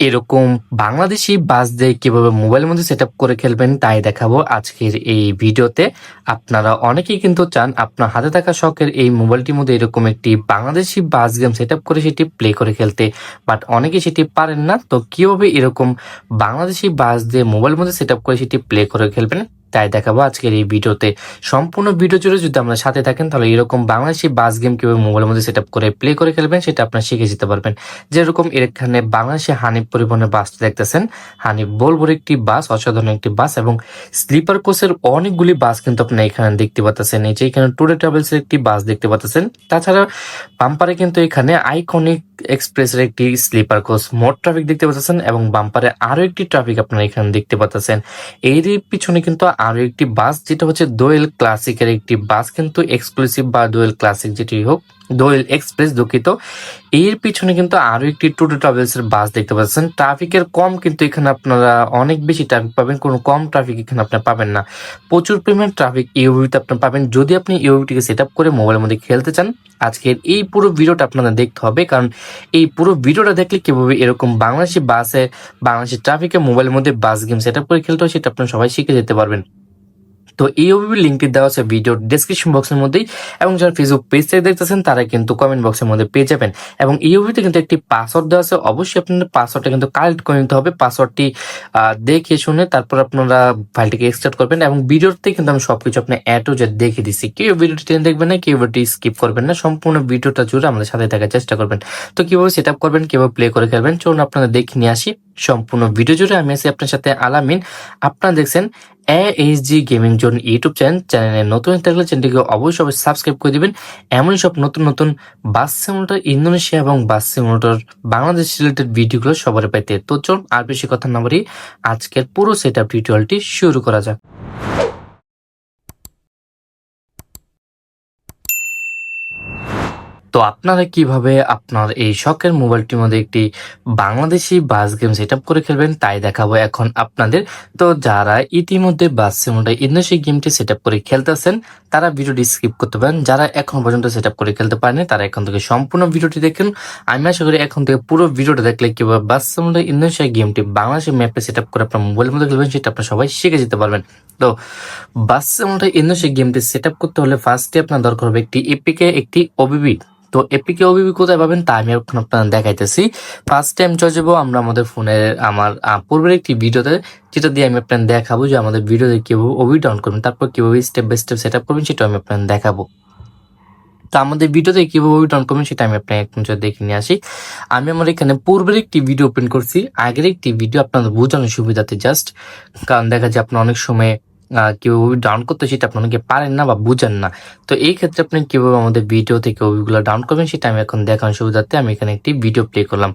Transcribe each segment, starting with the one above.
এরকম বাংলাদেশি বাস দিয়ে কিভাবে মোবাইলের মধ্যে সেট আপ করে খেলবেন তাই দেখাবো আজকের এই ভিডিওতে। আপনারা অনেকেই কিন্তু চান আপনার হাতে থাকা শখের এই মোবাইলটির মধ্যে এরকম একটি বাংলাদেশি বাস গেম সেট আপ করে সেটি প্লে করে খেলতে, বাট অনেকেই সেটি পারেন না। তো কিভাবে এরকম বাংলাদেশি বাস দিয়ে মোবাইলের মধ্যে সেট আপ করে সেটি প্লে করে খেলবেন তাই দেখাবো আজকের এই ভিডিওতে। সম্পূর্ণ ভিডিও জুড়ে যদি আপনার সাথে থাকেন তাহলে এরকম বাংলাদেশি বাস গেম কিভাবে মোবাইলের মধ্যে সেট আপ করে প্লে করে খেলবেন সেটা আপনারা শিখে যেতে পারবেন। যেরকম এখানে বাংলাদেশে হানিফ পরিবহনের বাসটি দেখতেছেন, হানিফ বলবর একটি বাস, অসাধারণ একটি বাস এবং স্লিপার কোচের অনেকগুলি বাস কিন্তু আপনি এখানে দেখতে পাচ্ছেন। এই যে এখানে টুডে ট্রাভেলস এর একটি বাস দেখতে পাচ্ছেন। তাছাড়া বাম্পারে কিন্তু এখানে আইকনিক এক্সপ্রেসের একটি স্লিপার কোচ মোট ট্রাফিক দেখতে পাচ্ছেন এবং বাম্পারে আরো একটি ট্রাফিক আপনারা এখানে দেখতে পাচ্ছেন। এরই পিছনে কিন্তু আরো একটি বাস যেটা হচ্ছে দোয়েল ক্লাসিকের একটি বাস, কিন্তু এক্সক্লুসিভ বা দোয়েল ক্লাসিক যেটি হোক, দোয়েল এক্সপ্রেস দুঃখিত। এর পিছনে কিন্তু আরো একটি টুডে ট্রাভেলস এর বাস দেখতে পাচ্ছেন। ট্রাফিকের কম, কিন্তু এখানে আপনারা অনেক বেশি ট্রাফিক পাবেন, কোনো কম ট্রাফিক এখানে আপনি পাবেন না। প্রচুর পরিমাণ ট্রাফিক ইউভিতে আপনি পাবেন যদি আপনি ইউভিটিকে সেট আপ করে মোবাইলের মধ্যে খেলতে চান। আজকের এই পুরো ভিডিওটা আপনাদের দেখতে হবে, কারণ এই পুরো ভিডিওটা দেখলে কিভাবে এরকম বাংলাদেশি বাসে বাংলাদেশি ট্রাফিকে মোবাইলের মধ্যে বাস গেম সেট আপ করে খেলতে হয় সেটা আপনারা সবাই শিখে যেতে পারবেন। তো এই ওবিবি লিঙ্কটি দেওয়া আছে ভিডিওর ডেসক্রিপশন বক্সের মধ্যেই, এবং যারা ফেসবুক পেজ থেকে দেখতেছেন তারা কিন্তু কমেন্ট বক্সের মধ্যে পেয়ে যাবেন। এবং এই ওবিবিতে কিন্তু একটি পাসওয়ার্ড দেওয়া আছে, অবশ্যই আপনাদের পাসওয়ার্ডটা কিন্তু কালেক্ট করে নিতে হবে। পাসওয়ার্ডটি দেখে শুনে তারপর আপনারা ফাইলটিকে এক্সট্রাক্ট করবেন। এবং ভিডিওতে কিন্তু আমি সবকিছু আপনার এ টু জেড দেখে দিচ্ছি, কেউ ভিডিওটি টেনে দেখবেন না, কেউ ভিডিওটি স্কিপ করবেন না, সম্পূর্ণ ভিডিওটা জুড়ে আমাদের সাথে থাকার চেষ্টা করবেন। তো কিভাবে সেট আপ করবেন, কিভাবে প্লে করে খেলবেন চলুন আপনাদের দেখে নিয়ে আসি। সম্পূর্ণ ভিডিও জুড়ে আমি আছি আপনার সাথে আলামিন। আপনারা দেখছেন ASG গেমিং জোন ইউটিউব চ্যানেলে নতুন থাকলে চ্যানেলটিকে অবশ্যই সাবস্ক্রাইব করে দিবেন। এমনই সব নতুন নতুন বাস সিমুলেটর ইন্দোনেশিয়া এবং বাস সিমুলেটর বাংলাদেশ রিলেটেড ভিডিওগুলো সবার পাইতে। তো চলুন আর বেশি কথা না বলি, আজকের পুরো সেট আপ টিউটোরিয়ালটি শুরু করা যাক। তো আপনারা কিভাবে আপনার এই শখের মোবাইলটির মধ্যে একটি বাংলাদেশি বাস গেম সেট আপ করে খেলবেন তাই দেখাবো এখন আপনাদের। তো যারা ইতিমধ্যে বাস সিমুলেটর ইন্দোনেশিয়া গেমটি সেট আপ করে খেলতেছেন তারা ভিডিওটি স্কিপ করতে পারেন। যারা এখন পর্যন্ত সেট আপ করে খেলতে পারেনি তারা এখন থেকে সম্পূর্ণ ভিডিওটি দেখুন। আমি আশা করি এখন থেকে পুরো ভিডিওটা দেখলে কিভাবে বাস সিমুলেটর ইন্দোনেশিয়া গেমটি বাংলাদেশি ম্যাপে সেট আপ করে আপনার মোবাইলের মধ্যে খেলবেন সেটা আপনারা সবাই শিখে যেতে পারবেন। তো বাস সিমুলেটর ইন্দোনেশিয়া গেমটি সেট আপ করতে হলে ফার্স্টে আপনার দরকার হবে একটি এপিকে, একটি ওবিবি। তো এপিকে ওবিবি কোথায় পাবেন তা আমি এখন আপনাদের দেখাইতেছি। ফার্স্ট টাইম চলে যাবো আমরা আমাদের ফোনের আমার পূর্বের একটি ভিডিওতে, যেটা দিয়ে আমি আপনাদের দেখাবো যে আমাদের ভিডিওতে কিভাবে ওবি ডাউন করবেন, তারপর কিভাবে step by step set up করবেন সেটা আমি আপনাদের দেখাবো। তো আমাদের ভিডিওতে কিভাবে ওবি ডাউন করবেন সেটা আমি আপনাকে এখন দেখে নিয়ে আসি। আমি আমার এখানে পূর্বের একটি ভিডিও ওপেন করছি, আগের একটি ভিডিও আপনাদের বোঝানোর সুবিধাতে জাস্ট, কারণ দেখা যায় আপনার অনেক সময় কিভাবে ডাউন করতে সেটা আপনি অনেকে পারেন না বা বুঝেন না। তো এই ক্ষেত্রে আপনি কিভাবে আমাদের ভিডিও থেকে ওইগুলো ডাউন করবেন সেটা আমি এখন দেখানোর সুবিধার্থে আমি এখানে একটি ভিডিও প্লে করলাম।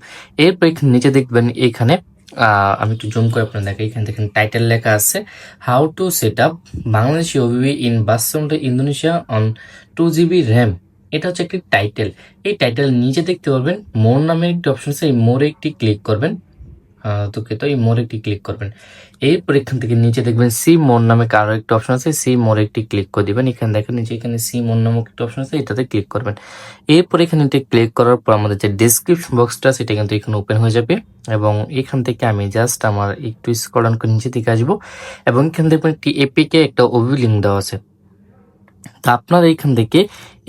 এরপর এখানে নিচে দেখবেন এখানে আমি একটু জুম করে আপনার দেখাই, এখানে দেখেন টাইটেল লেখা আছে how to set up Bangladeshi OBB in bus simulator Indonesia on 2GB RAM. এটা হচ্ছে একটি টাইটেল। এই টাইটেল নিচে দেখতে পারবেন মোর নামে একটি অপশন আছে, এই মোরে একটি ক্লিক করবেন। দুঃখিত, এই মোর একটি ক্লিক করবেন। এরপর এখান থেকে নিচে দেখবেন সি মোর নামে আরো একটা অপশন আছে, সি মোর একটি ক্লিক করে দিবেন। এখানে দেখেন নিচে এখানে সি মোর নামক একটা অপশন আছে, এটাতে ক্লিক করবেন। এরপর এখানে ক্লিক করার পর আমাদের যে ডেসক্রিপশন বক্সটা সেটা কিন্তু এখানে ওপেন হয়ে যাবে, এবং এখান থেকে আমি জাস্ট আমার একটু স্ক্রল ডাউন করে নিচে দিকে আসবো, এবং এখানে দেখবেন একটি এপিকে একটা ওবি লিঙ্ক দেওয়া আছে। তা আপনারা এখান থেকে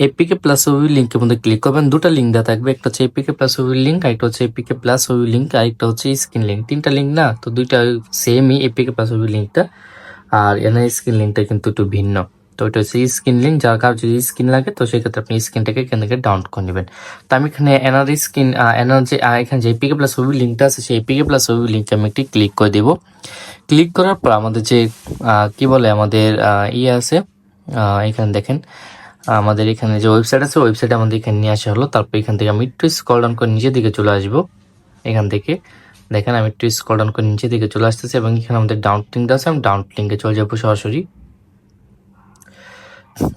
এপিকে প্লাস ওবি লিঙ্কের মধ্যে ক্লিক করবেন। দুটো লিঙ্ক দেওয়া থাকবে, একটা হচ্ছে এপিকে প্লাস ওবি লিঙ্ক, আরেকটা হচ্ছে এপিকে প্লাস ওবি লিঙ্ক, আরেকটা হচ্ছে স্ক্রিন লিঙ্ক। তিনটা লিঙ্ক না, তো দুইটা সেমই এপিকে প্লাস ওবি লিঙ্কটা, আর এনআই স্ক্রিন লিঙ্কটা কিন্তু একটু ভিন্ন। তো এটা হচ্ছে স্ক্রিন লিঙ্ক, যার কারো যদি স্ক্রিন লাগে তো সেক্ষেত্রে আপনি স্ক্রিনটাকে এখান থেকে ডাউনলোড করে নেবেন। তো আমি এখানে এনআর স্ক্রিন এনআর যে এখানে যে এপিকে প্লাস ওবি লিঙ্কটা আছে সেই এপিকে প্লাস ওবি লিঙ্কটা আমি একটি ক্লিক করে দেবো। ক্লিক করার পর আমাদের যে কি বলে আমাদের আছে, এখানে দেখেন আমাদের এখানে যে ওয়েবসাইট আছে ওয়েবসাইটে আমাদের এখানে নিয়ে আসা হলো। তারপর এখান থেকে আমি একটু স্ক্রল ডাউন করে নিচের দিকে চলে আসবো। এখান থেকে দেখেন আমি একটু স্ক্রল ডাউন করে নিচের দিকে চলে আসতেছি, এবং এখানে আমাদের ডাউনলোড লিঙ্কটা আছে, আমি ডাউনলোড লিঙ্কে চলে যাবো সরাসরি।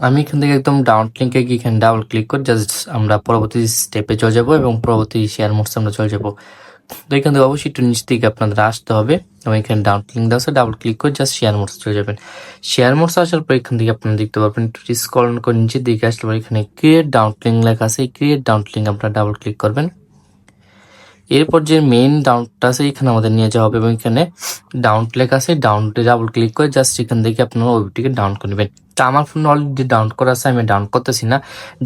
আমি এখান থেকে একদম ডাউনলোড লিঙ্কে গিয়ে এখানে ডাবল ক্লিক করে জাস্ট আমরা পরবর্তী স্টেপে চলে যাবো, এবং পরবর্তী শেয়ার মোডসে আমরা চলে যাবো। তো এখান থেকে অবশ্যই একটু নিচ থেকে আপনাদের আসতে হবে, এবং এখানে ডাউনলোড লিঙ্ক দেওয়া আছে, ডাবল ক্লিক করে জাস্ট শেয়ার মোডস চলে যাবেন। শেয়ার মোডস আসার পর এখান থেকে আপনারা দেখতে পারবেন একটু স্ক্রল করে নিচের দিকে আসলে এখানে ক্রিয়েট ডাউনলোড লিঙ্ক লেখা আছে, এই ক্রিয়েট ডাউনলোড লিঙ্ক আপনারা ডাবল ক্লিক করবেন। এরপর যে মেইন ডাউনলোডটা আছে এখানে আমাদের নিয়ে যাওয়া হবে এবং এখানে ডাউনলোড লেখা আছে, ডাউনলোডে ডাবল ক্লিক করে জাস্ট এখান থেকে আপনারা ওইটিকে ডাউনলোড করে নেবেন। তো আমার ফোনে অলরেডি ডাউনলোড করা আছে, আমি ডাউনলোড করতেছি না।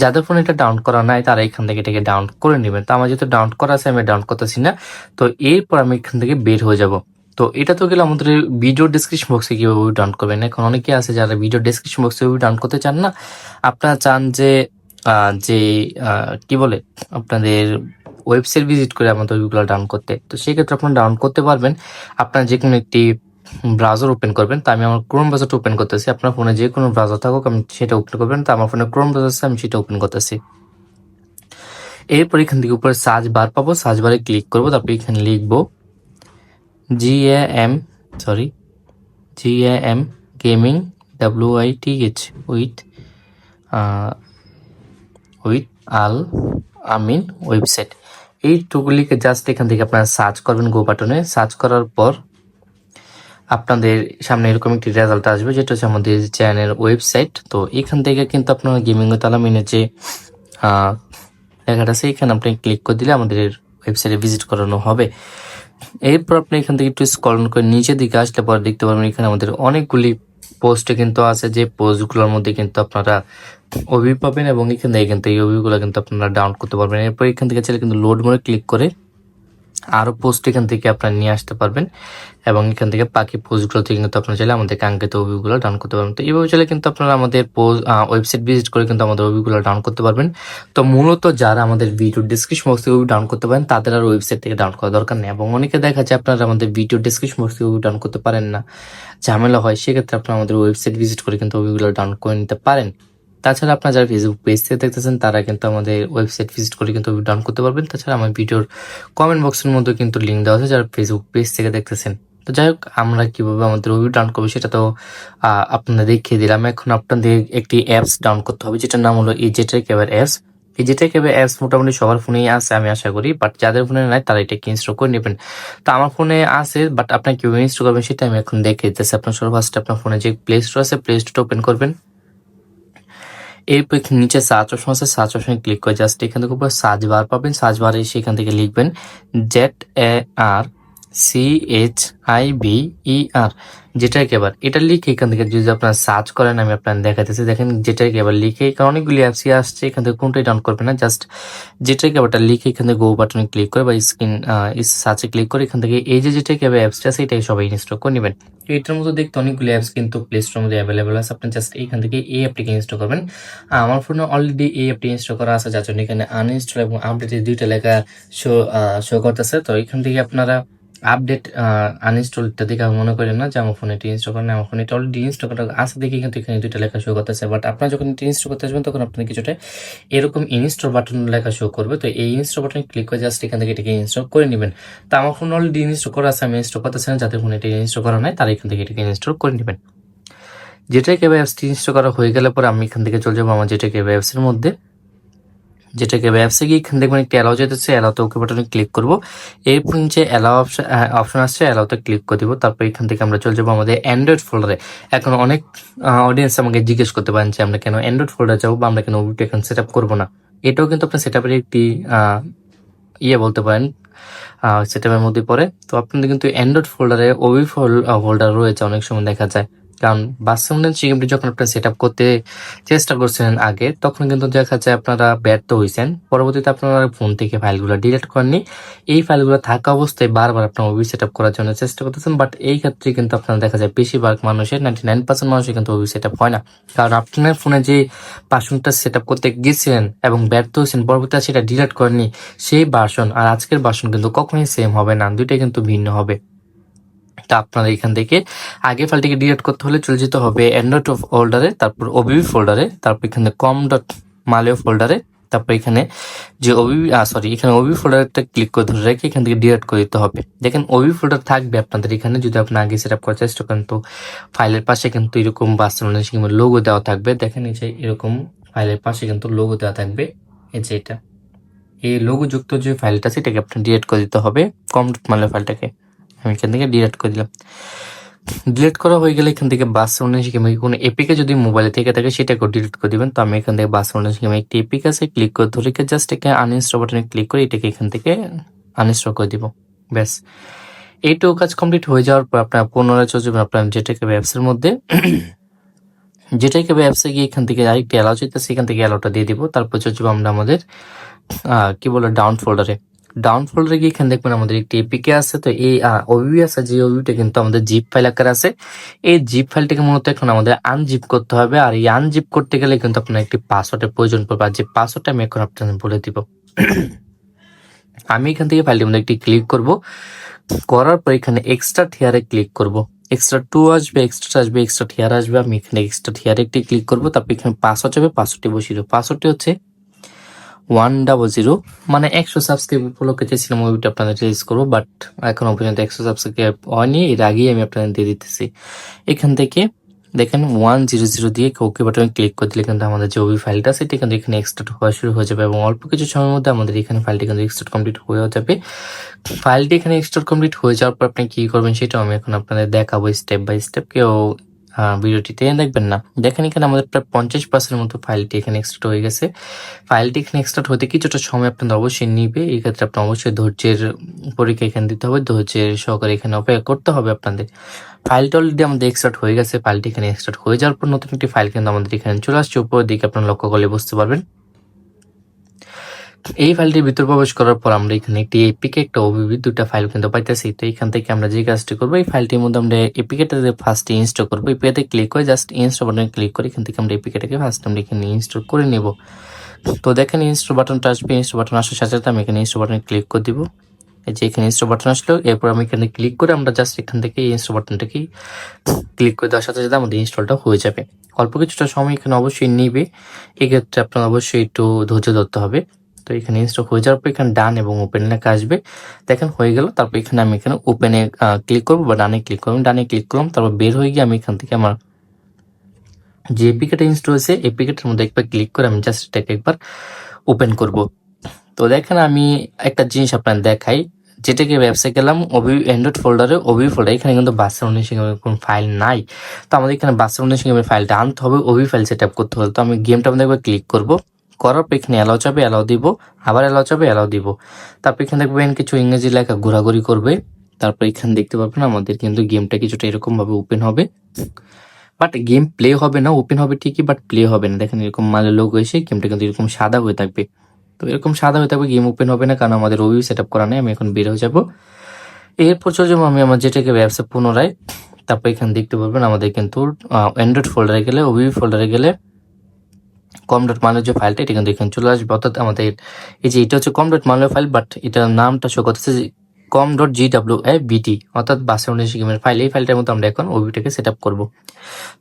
যাদের ফোনে এটা ডাউনলোড করা নাই তারা এখান থেকে এটাকে ডাউনলোড করে নেবেন। তো আমার যেহেতু ডাউনলোড করা আছে আমি ডাউনলোড করতেছি না। তো এরপর আমি এখান থেকে বের হয়ে যাব। তো এটা তো গেলে আমাদের ভিডিও ডেসক্রিপশন বক্সে কিভাবে ডাউনলোড করবেন। এখন অনেকে আছে যারা ভিডিও ডেসক্রিপশন বক্সে ডাউনলোড করতে চান না, আপনারা চান যে কি বলে আপনাদের ওয়েবসাইট ভিজিট করে আমাদের ওইগুলো ডাউনলোড করতে। তো সেক্ষেত্রে আপনারা ডাউনলোড করতে পারবেন। আপনার যে কোনো একটি ব্রাউজার ওপেন করবেন। তো আমি আমার ক্রোম ব্রাউজারটা ওপেন করতেছি। আপনার ফোনে যে কোনো ব্রাউজার থাকুক আমি সেটা ওপেন করবেন। তো আমার ফোনে ক্রোম ব্রাউজার আছে, আমি সেটা ওপেন করতেছি। এরপর এখান থেকে উপরে সার্চ বার পাবো, সার্চ বারে ক্লিক করবো। তারপর এখানে লিখবো GAM gaming WITH with Al Amin website. এইটুকুলিকে জাস্ট এখান থেকে আপনারা সার্চ করবেন গো বাটনে। সার্চ করার পর আপনাদের সামনে এরকম একটি রেজাল্ট আসবে, যেটা হচ্ছে আমাদের চ্যানেল ওয়েবসাইট। তো এখান থেকে কিন্তু আপনারা গেমিং উইথ আল আমিনের যে লেখাটা আছে এখানে আপনি ক্লিক করে দিলে আমাদের ওয়েবসাইটে ভিজিট করানো হবে। এরপর আপনি এখান থেকে একটু স্ক্রল করে নিচের দিকে আসলে পরে দেখতে পারবেন এখানে আমাদের অনেকগুলি পোস্টে কিন্তু আছে, যে পোস্টগুলোর মধ্যে কিন্তু আপনারা ওবি পাবেন এবং এখান থেকে কিন্তু এই ওবিগুলো কিন্তু আপনারা ডাউনলোড করতে পারবেন। এরপর এখান থেকে চাইলে কিন্তু লোড মোডে ক্লিক করে আরো পোস্ট এখান থেকে আপনারা নিয়ে আসতে পারবেন এবং এখান থেকে বাকি পোস্টগুলো থেকে কিন্তু আপনারা চাইলে আমাদের কাঙ্ক্ষিত ওবিগুলো ডাউনলোড করতে পারবেন। তো এইভাবে চাইলে কিন্তু আপনারা আমাদের ওয়েবসাইট ভিজিট করে কিন্তু আমাদের ওবিগুলো ডাউনলোড করতে পারবেন। তো মূলত যারা আমাদের ভিডিও ডেসক্রিপশন বক্স থেকে ডাউনলোড করতে পারেন তাদের আর ওয়েবসাইট থেকে ডাউনলোড করার দরকার নেই। এবং অনেকে দেখা যায় আপনারা আমাদের ভিডিও ডেসক্রিপশন বক্স থেকে ডাউনলোড করতে পারেন না, ঝামেলা হয়, সেক্ষেত্রে আপনারা আমাদের ওয়েবসাইট ভিজিট করে কিন্তু ওবিগুলো ডাউনলোড করে নিতে পারেন। তাছাড়া আপনারা যারা ফেসবুক পেজ থেকে দেখতেছেন তারা কিন্তু আমাদের ওয়েবসাইট ভিজিট করে কিন্তু ডাউনলোড করতে পারবেন। তাছাড়া আমার ভিডিওর কমেন্ট বক্সের মধ্যে কিন্তু লিঙ্ক দেওয়া আছে যারা ফেসবুক পেজ থেকে দেখতেছেন। তো যাই হোক, আমরা কিভাবে আমাদের ওয়েবসাইট ডাউনলোড করবো সেটা তো আপনাদের দেখিয়ে দিলাম। এখন আপনাদের একটি অ্যাপস ডাউনলোড করতে হবে, যেটার নাম হলো EJTech অ্যাপস। EJTech অ্যাপস মোটামুটি সবার ফোনেই আছে আমি আশা করি, বাট যাদের ফোনে নাই তারা এটা ইনস্টল করে নেবেন। তো আমার ফোনে আছে, বাট আপনার কিভাবে ইনস্টল করবেন সেটা আমি এখন দেখিয়ে দিতেছি। আপনার সর্বফার্স্টে আপনার ফোনে যে প্লে স্টোর আছে প্লে স্টোরটা ওপেন করবেন। এরপর নিচে সার্চ অপশন আছে, সার্চ অপশনে ক্লিক করে জাস্ট এখান থেকে উপরে সার্চ বার পাবেন। সার্চ বারে এসে এখান থেকে লিখবেন ZARCHIBER যেটা কেবার। এটা লিখে এখান থেকে যদি আপনারা সার্চ করেন, আমি আপনার দেখাতেছি, দেখেন যেটা কেবার লিখে, কারণ অনেকগুলি অ্যাপসই আসছে, এখান থেকে কোনটাই ডাউনলোড করবেন না, জাস্ট যেটা কেবারটা লিখে এখান থেকে গো বাটনে ক্লিক করে বা স্ক্রিন সার্চে ক্লিক করে এখান থেকে এই যেটা কেবার অ্যাপসটা আছে এটাই সবাই ইনস্টল করে নেবেন। এটার মধ্যে দেখতে অনেকগুলি অ্যাপস কিন্তু প্লে স্টোরের মধ্যে অ্যাভেলেবল আছে, আপনি জাস্ট এইখান থেকে এই অ্যাপটিকে ইনস্টল করবেন। আমার ফোনে অলরেডি এই অ্যাপটি ইনস্টল করা আছে, যার জন্য এখানে আনইনস্টল এবং আপডেট দুইটা লেখা শো করতেছে। তো এখান থেকে আপনারা আপডেট আনইনস্টলটা দেখে মনে করেন না যে আমার ফোনে এটি ইনস্টল করেন, আমার ফোনে এটা অলরেডি ইনস্টল করা আছে দেখে কিন্তু এখানে দুইটা লেখা শো করতেছে। বাট আপনারা যখন এটি ইনস্টল করতে আসবেন তখন আপনাদের কিছুটা এরকম ইনস্টল বাটন লেখা শো করবে। তো এই ইনস্টল বাটনে ক্লিক করে জাস্ট এখান থেকে এটাকে ইনস্টল করে নেবেন। তো আমার ফোন অলরেডি ইনস্টল করা আছে, আমি ইনস্টল করতেছি না, যাদের ফোনে এটি ইনস্টল করা নাই তারা এখান থেকে এটাকে ইনস্টল করে নেবেন। যেটা কেবে অ্যাপসটি ইনস্টল করা হয়ে গেলে পরে আমি এখান থেকে চলে যাবো আমার যেটা কেবে অ্যাপসের মধ্যে। যেটা কেবে অ্যাপসে গিয়ে এখান থেকে একটি অ্যালাউ যেতেছে, অ্যালাউতে ওকে বাটনে ক্লিক করবো। এরপর নিচে অ্যালাউ অপশন আসছে, অ্যালাউতে ক্লিক করে দিব। তারপর এখান থেকে আমরা চলে যাবো আমাদের অ্যান্ড্রয়েড ফোল্ডারে। এখন অনেক অডিয়েন্স আমাকে জিজ্ঞেস করতে পারেন যে আমরা কেন অ্যান্ড্রয়েড ফোল্ডার যাবো বা আমরা কেন ওবিটি এখন সেট আপ করবো না। এটাও কিন্তু আপনার সেট আপের একটি বলতে পারেন সেট আপের মধ্যে পড়ে। তো আপনাদের কিন্তু অ্যান্ড্রয়েড ফোল্ডারে ওবি ফোল্ডার রয়েছে, অনেক সময় দেখা যায়। কারণ বাস্তবায়ন গেমটি যখন আপনারা সেট আপ করতে চেষ্টা করছিলেন আগে, তখন কিন্তু দেখা যায় আপনারা ব্যর্থ হয়েছেন। পরবর্তীতে আপনারা ফোন থেকে ফাইলগুলো ডিলিট করেননি, এই ফাইলগুলো থাকা অবস্থায় বারবার আপনার ওবি সেট আপ করার জন্য চেষ্টা করতেছেন। বাট এই ক্ষেত্রে কিন্তু আপনারা দেখা যায় বেশিরভাগ মানুষের 99% মানুষের কিন্তু ওবি সেট আপ হয় না, কারণ আপনার ফোনে যে ভার্সনটা সেট আপ করতে গেছিলেন এবং ব্যর্থ হয়েছেন, পরবর্তীতে সেটা ডিলিট করেননি, সেই ভার্সন আর আজকের ভার্সন কিন্তু কখনোই সেম হবে না, দুইটাই কিন্তু ভিন্ন হবে। তা আপনারা এখান থেকে আগে ফাইলটিকে ডিলিট করতে হলে চলে যেতে হবে অ্যান্ড্রয়েড ফোল্ডারে, তারপর ওবিবি ফোল্ডারে, তারপর এখানে com.malio ফোল্ডারে, তারপর এখানে যে এখানে ওবি ফোল্ডারটা ক্লিক করে ধরে রেখে এখান থেকে ডিলিট করে দিতে হবে। দেখেন ওবি ফোল্ডার থাকবে আপনাদের এখানে, যদি আপনি আগে সেট আপ করার চেষ্টা করেন। তো ফাইলের পাশে কিন্তু এরকম বাস্তবায়ন লোগো দেওয়া থাকবে, দেখেন এই যে এরকম ফাইলের পাশে কিন্তু লোগো দেওয়া থাকবে, এই যে এটা এই লোগো যুক্ত যে ফাইলটা সেটাকে আপনি ডিলিট করে দিতে হবে। com.malio ফাইলটাকে আমি এখান থেকে ডিলিট করে দিলাম। ডিলিট করা হয়ে গেলে এখান থেকে বাস্তবায়ন কিংবা কোনো এপিকে যদি মোবাইলে থেকে থাকে সেটাকেও ডিলিট করে দিবেন। তো আমি এখান থেকে বাস্তবায়ন কিংবা একটি এপিক আছে ক্লিক করে ধরে জাস্ট এখানে আনইনস্টল বাটনে ক্লিক করে এটাকে এখান থেকে আনইনস্টল করে দিব। ব্যাস, এইটুকু কাজ কমপ্লিট হয়ে যাওয়ার পর আপনার পুনরায় চলে যাবেন আপনার যেটাকে অ্যাপসের মধ্যে। যেটাকে অ্যাপসে গিয়ে এখান থেকে আরেকটি অ্যালাউ চাইতেছে, এখান থেকে অ্যালাউটা দিয়ে দিব। তারপর চলে যাবো আমরা আমাদের কি বলে ডাউন ফোল্ডারে। ডাউন ফোল্ডারে গিয়ে এখানে দেখবেন আমাদের একটি এপিকে আছে। তো এই ওবিবি আছে, যে ওবিবিটা কিন্তু আমাদের জিপ ফাইল আকারে আছে। এই জিপ ফাইলটাকে মূলত এখন আমাদের আনজিপ করতে হবে। আর এই আনজিপ করতে গেলে কিন্তু আপনার একটি পাসওয়ার্ডের প্রয়োজন পড়বে। আর যে পাসওয়ার্ডটা আমি এখন আপনাদের বলে দিব। আমি এখান থেকে ফাইলটির মধ্যে একটি ক্লিক করব, করার পর এখানে এক্সট্রা থিয়ারে ক্লিক করব। এক্সট্রা টু আসবে, এক্সট্রা থিয়ার আসবে। আমি এখানে এক্সট্রা থিয়ারে একটি ক্লিক করব। তারপর এখানে পাসওয়ার্ড যাবে, পাসওয়ার্ডটি বসিয়ে দেবো। পাসওয়ার্ডটি হচ্ছে 100, মানে 100 সাবস্ক্রাইব উপলক্ষে চেয়েছিলাম মুভিটা আপনাদের রিলিজ করবো, বাট এখনো পর্যন্ত 100 সাবস্ক্রাইব হয়নি। এর আগেই আমি আপনাদের দিয়ে দিতেছি। এখান থেকে দেখেন 100 দিয়ে ওকে বাটনে ক্লিক করে দিলে কিন্তু আমাদের যে ওবি ফাইলটা সেটা কিন্তু এখানে এক্সট্রাক্ট হওয়া শুরু হয়ে যাবে এবং অল্প কিছু সময়ের মধ্যে আমাদের এখানে ফাইলটি কিন্তু এক্সট্রাক্ট কমপ্লিট হয়ে যাবে। ফাইলটি এখানে এক্সট্রাক্ট কমপ্লিট হয়ে যাওয়ার পর আপনি কি করবেন সেটাও আমি এখন আপনাদের দেখাবো স্টেপ বাই স্টেপ। কেউ ভিডিওটি টেনে দেখবেন না। দেখেন এখানে আমাদের প্রায় 50% মতো ফাইলটি এখানে এক্সট্রাক্ট হয়ে গেছে। ফাইলটি এখানে এক্সট্রাক্ট হতে কিছুটা সময় আপনাদের অবশ্যই নিবে। এই ক্ষেত্রে আপনার অবশ্যই ধৈর্যের পরীক্ষা এখানে দিতে হবে, ধৈর্যের সহকারে এখানে অপেক্ষা করতে হবে আপনাদের। ফাইলটা অলরেডি আমাদের এক্সট্রাক্ট হয়ে গেছে। ফাইলটি এখানে এক্সট্রাক্ট হয়ে যাওয়ার পর নতুন একটি ফাইল কিন্তু আমাদের এখানে চলে আসছে। উপরের দিকে আপনারা লক্ষ্য করলে বুঝতে পারবেন। এই ফাইলটির ভিতর প্রবেশ করার পর আমরা এখানে একটি এপিকে একটা ওবিবি দুটা ফাইল কিন্তু পাইতেছি। তো এখান থেকে আমরা যে কাজটি করবো, এই ফাইলটির মধ্যে আমরা এপিকেটাকে ফার্স্টে ইনস্টল করবো। এপিকেতে ক্লিক করে জাস্ট ইনস্টল বাটনে ক্লিক করে এখান থেকে আমরা এপিকেটাকে ফার্স্ট আমরা এখানে ইনস্টল করে নেব। তো দেখেন ইনস্টল বাটনটা আসবে। ইনস্টল বাটন আসার সাথে সাথে আমি এখানে ইনস্টল বাটনে ক্লিক করে দিব। এই যে এখানে ইনস্টল বাটন আসলো, এরপর আমি এখানে ক্লিক করে আমরা জাস্ট এখান থেকে ইনস্টল বাটনটাকে ক্লিক করে দেওয়ার সাথে সাথে আমাদের ইনস্টলটা হয়ে যাবে। অল্প কিছুটা সময় এখানে অবশ্যই নিবে। এক্ষেত্রে আপনার অবশ্যই একটু ধৈর্য ধরতে হবে। তো এখানে ইনস্টল হয়ে যাওয়ার পর এখানে ডান এবং ওপেন লেখা আসবে। দেখেন হয়ে গেল। তারপর এখানে আমি এখানে ওপেনে ক্লিক করবো বা ডানে ক্লিক করবো। ডানে ক্লিক করলাম, তারপর বের হয়ে গিয়ে আমি এখান থেকে আমার যে এপিকেটা ইনস্টল হয়েছে এপিকেটার মধ্যে একবার ক্লিক করে আমি জাস্ট এটাকে একবার ওপেন করব। তো দেখেন আমি একটা জিনিস আপনার দেখাই, যেটাকে ব্যবসায় গেলাম অ্যান্ড্রয়েড ফোল্ডারে ওবি ফোল্ডার, এখানে কিন্তু বাসের অনুষঙ্গের কোনো ফাইল নাই। তো আমাদের এখানে বাসের অনুষঙ্গের ফাইলটা আনতে হবে, ওবি ফাইল সেট আপ করতে হবে। তো আমি গেমটা আমাদের একবার ক্লিক করব, করার পর এখানে অ্যালাউ চাবে, অ্যালাউ দিব, আবার অ্যালাউ চাবে, অ্যালাউ দিব। তারপর এখানে দেখবেন কিছু ইংরেজি লেখা ঘোরাঘুরি করবে। তারপর এখানে দেখতে পাবেন আমাদের কিন্তু গেমটা কিছুটা এরকম ভাবে ওপেন হবে, বাট গেম প্লে হবে না। ওপেন হবে ঠিকই, বাট প্লে হবে না। দেখেন এরকম মানে লোগো এসে গেমটা কিন্তু এরকম সাদা হয়ে থাকবে। তো এরকম সাদা হয়ে থাকবে, গেম ওপেন হবে না, কারণ আমাদের ওবি সেট আপ করা নেই। আমি এখন বের হয়ে যাব। এরপর চলে যাবো আমি আমার যেটাকে ব্যবসা পুনরায়। তারপর এখানে দেখতে পারবেন আমাদের কিন্তু অ্যান্ড্রয়েড ফোল্ডারে গেলে, ওবি ফোল্ডারে গেলে কম ডট মালের যে ফাইলটা এটা কিন্তু এখানে চলে আসবে। অর্থাৎ আমাদের এই যে এটা হচ্ছে কম ডট মালের ফাইল, বাট এটার নামটা শো করতেছে কম ডট GWABT, অর্থাৎ বাসের উনিশ গেমের ফাইল। এই ফাইলটার মধ্যে আমরা এখন ওবিটাকে সেট আপ করবো।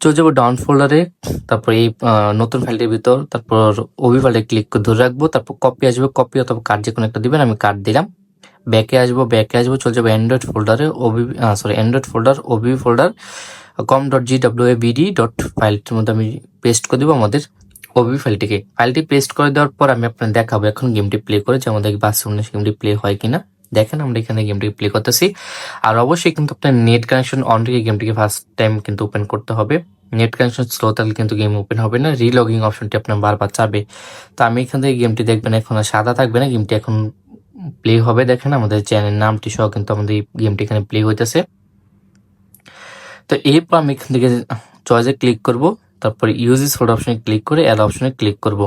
চলে যাবো ডাউন ফোল্ডারে, তারপর এই নতুন ফাইলটির ভিতর, তারপর ওবি ফাইলটা ক্লিক করে ধরে রাখবো। তারপর কপি আসবে, কপি অথবা কার্ড যে কোনো একটা দিবেন। আমি কার্ড দিলাম। ব্যাকে আসবো, চলে যাবো অ্যান্ড্রয়েড ফোল্ডারে, Android folder OBB folder com dot GWABD dot ফাইলটির মধ্যে আমি পেস্ট করে দেবো আমাদের ওবি ফাইলটিকে। ফাইলটি পেস্ট করে দেওয়ার পর আমি আপনাদের দেখাবো এখন গেমটি প্লে করে যে আমাদের বাসের উনিশ গেমটি প্লে হয় কিনা। দেখেন আমরা এখানে গেমটি প্লে করতেছি। আর অবশ্যই কিন্তু আপনার নেট কানেকশন অন রেখে গেমটিকে ফার্স্ট টাইম কিন্তু ওপেন করতে হবে। নেট কানেকশন স্লো থাকলে কিন্তু গেম ওপেন হবে না। রিলগিং অপশনটি আপনার বারবার চাবে। তো আমি এখান থেকে গেমটি দেখবেন এখন আর সাদা থাকবে না, গেমটি এখন প্লে হবে। দেখেন আমাদের চ্যানেল নামটি সহ কিন্তু আমাদের গেমটি এখানে প্লে হইতেছে। তো এরপর আমি এখান থেকে চয়েসে ক্লিক করব, তারপর ইউজেস ফোল্ডার অপশনে ক্লিক করে অ্যালো অপশনে ক্লিক করব।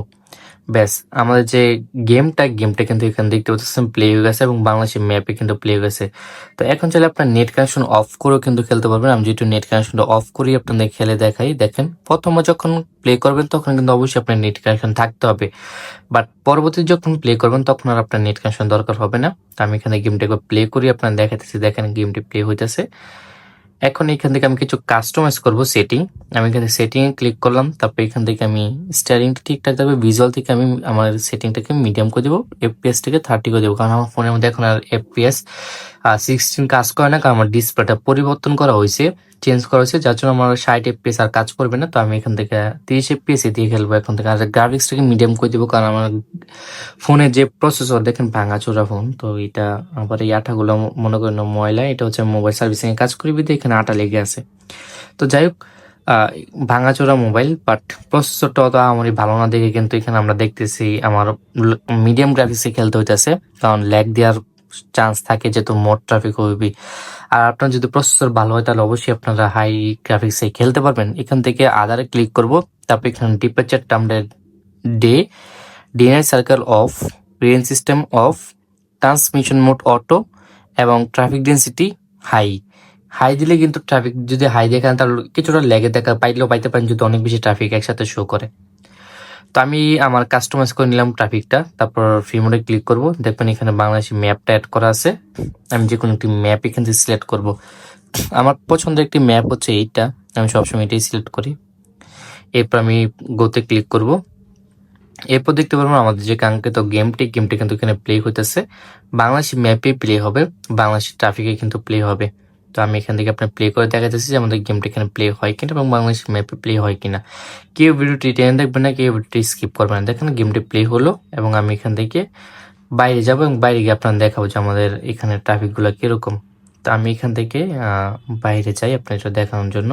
ব্যাস আমাদের যে গেমটা কিন্তু এখানে দেখতে পাচ্ছেন প্লে হয়ে গেছে এবং বাংলাদেশের ম্যাপে কিন্তু প্লে হয়ে গেছে। তো এখন চাইলে আপনার নেট কানেকশন অফ করেও কিন্তু খেলতে পারবেন। আমি যেহেতু নেট কানেকশনটা অফ করি আপনাদের খেলে দেখাই। দেখেন প্রথমে যখন প্লে করবেন তখন কিন্তু অবশ্যই আপনার নেট কানেকশন থাকতে হবে, বাট পরবর্তী যখন প্লে করবেন তখন আর আপনার নেট কানেকশন দরকার হবে না। তো আমি এখানে গেমটা একবার প্লে করি আপনার দেখাতেছি। দেখেন গেমটি প্লে হইতেছে। এখন এখান থেকে আমি কিছু কাস্টমাইজ করব সেটিং। আমি এখানে সেটিং এ ক্লিক করলাম, তারপর এখান থেকে আমি স্টারিংটা ঠিকঠাক থাকবে, ভিজুয়াল থেকে আমি আমার সেটিংটাকে মিডিয়াম করে দেবো, FPS থেকে 30 করে দেবো, কারণ আমার ফোনের মধ্যে এখন আর FPS 16 কাজ করে না, কারণ আমার ডিসপ্লেটা পরিবর্তন করা হয়েছে, চেঞ্জ করা হয়েছে, যার জন্য আমার 60 FPS আর কাজ করবে না। তো আমি এখান থেকে 30 FPS দিয়ে খেলবো এখন থেকে। আর গ্রাফিক্সটাকে মিডিয়াম করে দেবো, কারণ আমার ফোনের যে প্রসেসর দেখেন ভাঙাচোরা ফোন, তো এটা আবার এই আঠাগুলো মনে করেন ময়লা, এটা হচ্ছে মোবাইল সার্ভিসিং এ কাজ করি বিধে এখানে আটা লেগে আছে। তো যাই হোক ভাঙাচোরা মোবাইল, বাট প্রসেসরটা অত আমার ভালো না দেখে কিন্তু এখানে আমরা দেখতেছি আমার মিডিয়াম গ্রাফিক্সে খেলতে হইতেছে, কারণ ল্যাগ দেওয়ার চান্স থাকে, যেহেতু মোড ট্রাফিক হবে। আর আপনার যদি প্রসেসর ভালো হয় তাহলে অবশ্যই আপনারা হাই গ্রাফিক্সে খেলতে পারবেন। এখান থেকে আদারে ক্লিক করব, তারপর এখানে ডিপারচার টার্মে day, dinner circle of, range system of, transmission mode auto এবং ট্রাফিক ডেন্সিটি হাই। হাই দিলে কিন্তু ট্রাফিক যদি হাই দেখান তাহলে কিছুটা লেগে দেখা পাইলেও পাইতে পারেন যদি অনেক বেশি ট্রাফিক একসাথে শো করে। তো আমি আমার কাস্টমাইজ করে নিলাম ট্রাফিকটা, তারপর ফ্রি মোডে ক্লিক করব। দেখবেন এখানে বাংলাদেশি ম্যাপটা অ্যাড করা আছে। আমি যে কোনো একটি ম্যাপ এখান থেকে সিলেক্ট করব। আমার পছন্দের একটি ম্যাপ হচ্ছে এইটা, আমি সবসময় এটাই সিলেক্ট করি। এরপর আমি গোতে ক্লিক করব। এরপর দেখতে পারবো আমাদের যে কাঙ্ক্ষিত গেমটি কিন্তু এখানে প্লে হইতেছে। বাংলাদেশি ম্যাপে প্লে হবে, বাংলাদেশি ট্রাফিকে কিন্তু প্লে হবে। তো আমি এখান থেকে আপনার প্লে করে দেখাতেছি যে আমাদের গেমটা এখানে প্লে হয় কিনা এবং বাংলাদেশি ম্যাপে প্লে হয় কিনা। কেউ ভিডিওটি টেনে দেখবেন না, কেউ ভিডিওটি স্কিপ করবেন না। দেখেন গেমটি প্লে হলো এবং আমি এখান থেকে বাইরে যাবো এবং বাইরে গিয়ে আপনার দেখাবো যে আমাদের এখানে ট্রাফিকগুলো কিরকম। তো আমি এখান থেকে বাইরে যাই আপনার দেখানোর জন্য।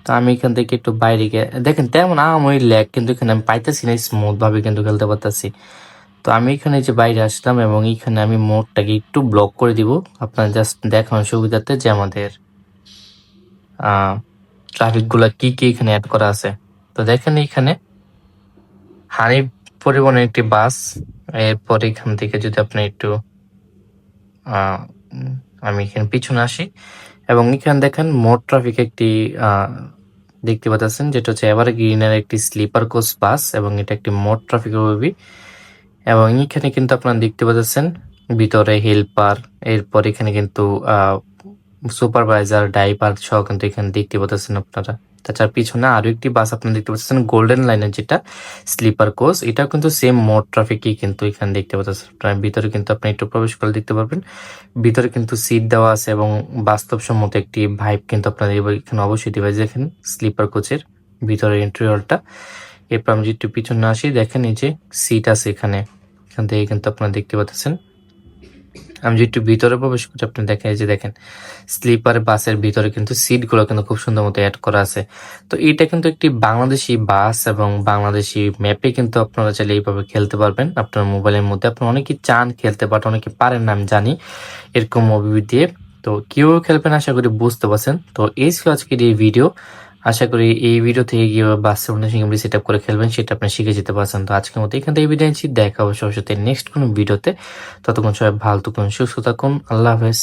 তো আমি এখান থেকে একটু বাইরে গিয়ে দেখেন তেমন ওই ল্যাগ কিন্তু এখানে আমি পাইতেছি না, স্মুথ ভাবে কিন্তু খেলতে পারতেছি। তো আমি এখানে যে বাইরে আসলাম এবং এখানে আমি মোডটাকে একটু ব্লক করে দিব আপনার জাস্ট দেখানোর সুবিধাতে যে আমাদের ট্রাফিক গুলা কি কি এখানে অ্যাড করা আছে। তো দেখেন এখানে হানি পরিবহনের একটি বাস। এরপর এখান থেকে যদি আপনি একটু আমি এখানে পিছনে আসি এবং এখানে দেখেন মোড ট্রাফিক একটি দেখতে পাচ্ছেন, যেটা হচ্ছে এভারগ্রিনের একটি স্লিপার কোচ বাস এবং এটা একটি মোড ট্রাফিক হবে। এবং এখানে কিন্তু আপনারা দেখতে পাচ্ছেন ভিতরে হেল্পার, এরপর এখানে কিন্তু সুপারভাইজার, ড্রাইভার সহ কিন্তু এখানে দেখতে পাচ্ছেন আপনারা। তাছাড়া পিছনে আরো একটি বাস আপনারা দেখতে পাচ্ছেন গোল্ডেন লাইনের যেটা স্লিপার কোচ, এটাও কিন্তু সেম মোড ট্রাফিকই কিন্তু এখানে দেখতে পাচ্ছেন আপনারা। ভিতরে কিন্তু আপনি একটু প্রবেশ করে দেখতে পারবেন, ভিতরে কিন্তু সিট দেওয়া আছে এবং বাস্তবসম্মত একটি ভাইব কিন্তু আপনাদের এখানে অবশ্যই দিবে। দেখেন স্লিপার কোচের ভিতরে ইন্টেরিয়রটা। এরপর আমি একটু পিছনে আসি, দেখেন এই যে সিট আছে এখানে, এখান থেকে কিন্তু আপনারা দেখতে পাচ্ছেন। আমি যদি একটু ভিতরে প্রবেশ করি আপনি দেখেন এই যে দেখেন স্লিপার বাসের ভিতরে কিন্তু সিটগুলো কিন্তু খুব সুন্দর মতো অ্যাড করা আছে। তো এটা কিন্তু একটি বাংলাদেশি বাস এবং বাংলাদেশি ম্যাপে কিন্তু আপনারা চাইলে এইভাবে খেলতে পারবেন আপনার মোবাইলের মধ্যে। আপনারা অনেকেই চান খেলতে, বাট অনেকে পারেন না আমি জানি এরকম মুভি দিয়ে। তো কেউ খেলবেন আশা করি বুঝতে পারছেন। তো এই ছিল আজকের এই ভিডিও। আশা করি এই ভিডিও থেকে কিভাবে বাস্তব সেট আপ করে খেলবেন সেটা আপনি শিখে যেতে পারছেন। তো আজকের মতো এখান থেকে বিদায় নিচ্ছি, দেখা হবে সবার সাথে নেক্সট কোনো ভিডিওতে। ততক্ষণ সবাই ভালো থাকুন, সুস্থ থাকুন, আল্লাহ হাফেজ।